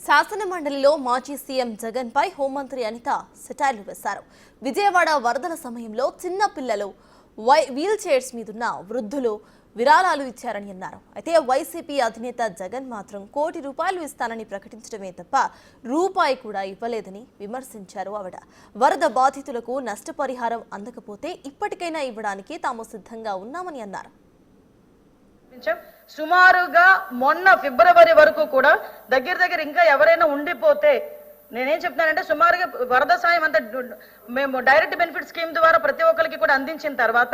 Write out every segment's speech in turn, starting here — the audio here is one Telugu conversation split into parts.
శాసన మండలిలో మాజీ సీఎం జగన్ పై హోంమంత్రి అనిత సెటైర్లు వేశారు. విజయవాడ వరదల సమయంలో చిన్న పిల్లలు వీల్ చైర్స్ మీదున్న వృద్ధులు విరాళాలు ఇచ్చారని అన్నారు. అయితే వైసీపీ అధినేత జగన్ మాత్రం ₹1 కోటి ఇస్తానని ప్రకటించడమే తప్ప రూపాయి కూడా ఇవ్వలేదని విమర్శించారు ఆవిడ. వరద బాధితులకు నష్టపరిహారం అందకపోతే ఇప్పటికైనా ఇవ్వడానికి తాము సిద్ధంగా ఉన్నామని అన్నారు. సుమారుగా మొన్న ఫిబ్రవరి వరకు కూడా దగ్గర ఇంకా ఎవరైనా ఉండిపోతే నేనేం చెప్తున్నానంటే సుమారుగా వరద సాయం అంతా మేము డైరెక్ట్ బెనిఫిట్ స్కీమ్ ద్వారా ప్రతి ఒక్కరికి కూడా అందించిన తర్వాత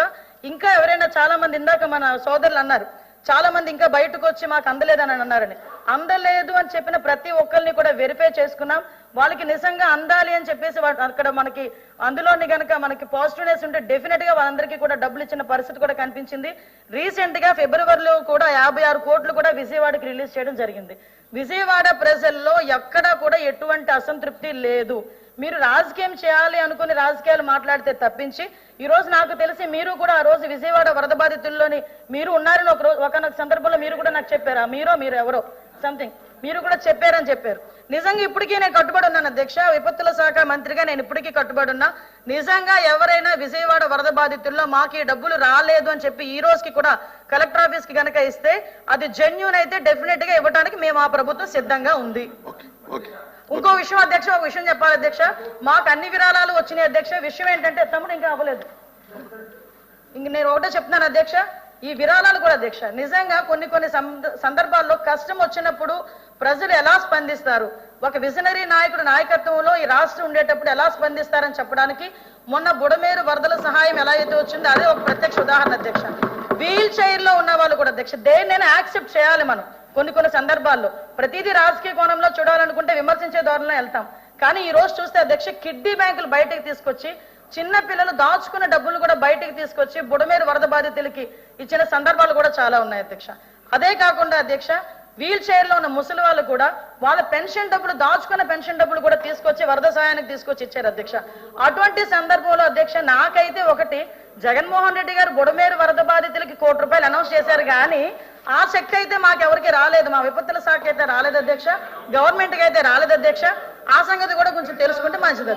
ఇంకా ఎవరైనా చాలా మంది ఇందాక మన సోదరులు అన్నారు చాలా మంది ఇంకా బయటకు వచ్చి మాకు అందలేదని అన్నారని. అందలేదు అని చెప్పిన ప్రతి ఒక్కరిని కూడా వెరిఫై చేసుకున్నాం. వాళ్ళకి నిజంగా అందాలి అని చెప్పేసి అక్కడ మనకి అందులోని గనక మనకి పాజిటివ్నెస్ ఉంటే డెఫినెట్ గా వాళ్ళందరికీ కూడా డబ్బులు ఇచ్చిన పరిస్థితి కూడా కనిపించింది. రీసెంట్ గా ఫిబ్రవరిలో కూడా 56 కోట్లు కూడా విజయవాడకి రిలీజ్ చేయడం జరిగింది. విజయవాడ ప్రజల్లో ఎక్కడా కూడా ఎటువంటి అసంతృప్తి లేదు. మీరు రాజకీయం చేయాలి అనుకుని రాజకీయాలు మాట్లాడితే తప్పించి ఈ రోజు నాకు తెలిసి మీరు కూడా ఆ రోజు విజయవాడ వరద బాధితుల్లోని మీరు ఉన్నారని ఒకనొక సందర్భంలో మీరు కూడా నాకు చెప్పారా మీరు ఎవరో సంథింగ్ మీరు కూడా చెప్పారని చెప్పారు. నిజంగా ఇప్పటికీ నేను కట్టుబడి ఉన్నాను అధ్యక్ష. విపత్తుల శాఖ మంత్రిగా నేను ఇప్పటికీ కట్టుబడి ఉన్నా. నిజంగా ఎవరైనా విజయవాడ వరద బాధితుల్లో మాకు ఈ డబ్బులు రాలేదు అని చెప్పి ఈ రోజుకి కూడా కలెక్టర్ ఆఫీస్ కి గనక ఇస్తే అది జెన్యూన్ అయితే డెఫినెట్ గా ఇవ్వడానికి మేము ఆ ప్రభుత్వం సిద్ధంగా ఉంది. ఇంకో విషయం అధ్యక్ష, ఒక విషయం చెప్పాలి అధ్యక్ష, మాకు అన్ని విరాళాలు వచ్చినాయి అధ్యక్ష. విషయం ఏంటంటే తమ్ముడు ఇంకా అవ్వలేదు. ఇంక నేను ఒకటే చెప్తున్నాను అధ్యక్ష, ఈ విరాళాలు కూడా అధ్యక్ష నిజంగా కొన్ని సందర్భాల్లో కష్టం వచ్చినప్పుడు ప్రజలు ఎలా స్పందిస్తారు, ఒక విజనరీ నాయకుడు నాయకత్వంలో ఈ రాష్ట్రం ఉండేటప్పుడు ఎలా స్పందిస్తారని చెప్పడానికి మొన్న బుడమేరు వరదల సహాయం ఎలా అయితే వచ్చిందో అదే ఒక ప్రత్యక్ష ఉదాహరణ అధ్యక్ష. వీల్ చైర్ లో ఉన్న వాళ్ళు కూడా అధ్యక్ష దేన్నైనా యాక్సెప్ట్ చేయాలి. మనం కొన్ని సందర్భాల్లో ప్రతిదీ రాజకీయ కోణంలో చూడాలనుకుంటే విమర్శించే ధోరణిలో వెళ్తాం. కానీ ఈ రోజు చూస్తే అధ్యక్ష కిడ్నీ బ్యాంకులు బయటకు తీసుకొచ్చి చిన్న పిల్లలు దాచుకున్న డబ్బులు కూడా బయటకు తీసుకొచ్చి బుడమేరు వరద బాధితులకి ఇచ్చిన సందర్భాలు కూడా చాలా ఉన్నాయి అధ్యక్ష. అదే కాకుండా అధ్యక్ష వీల్ చైర్ లో ఉన్న ముసలి వాళ్ళు కూడా వాళ్ళ పెన్షన్ డబ్బులు దాచుకున్న పెన్షన్ డబ్బులు కూడా తీసుకొచ్చి వరద సహాయానికి తీసుకొచ్చి ఇచ్చారు అధ్యక్ష. అటువంటి సందర్భంలో అధ్యక్ష నాకైతే ఒకటి జగన్మోహన్ రెడ్డి గారు బుడమేరు వరద బాధితులకి ₹1 కోటి అనౌన్స్ చేశారు కానీ ఆ శక్తి అయితే మాకెవరికి రాలేదు. మా విపత్తుల శాఖ అయితే రాలేదు అధ్యక్ష, గవర్నమెంట్ కి అయితే రాలేదు అధ్యక్ష. ఆ సంగతి కూడా కొంచెం తెలుసుకుంటే మంచిది.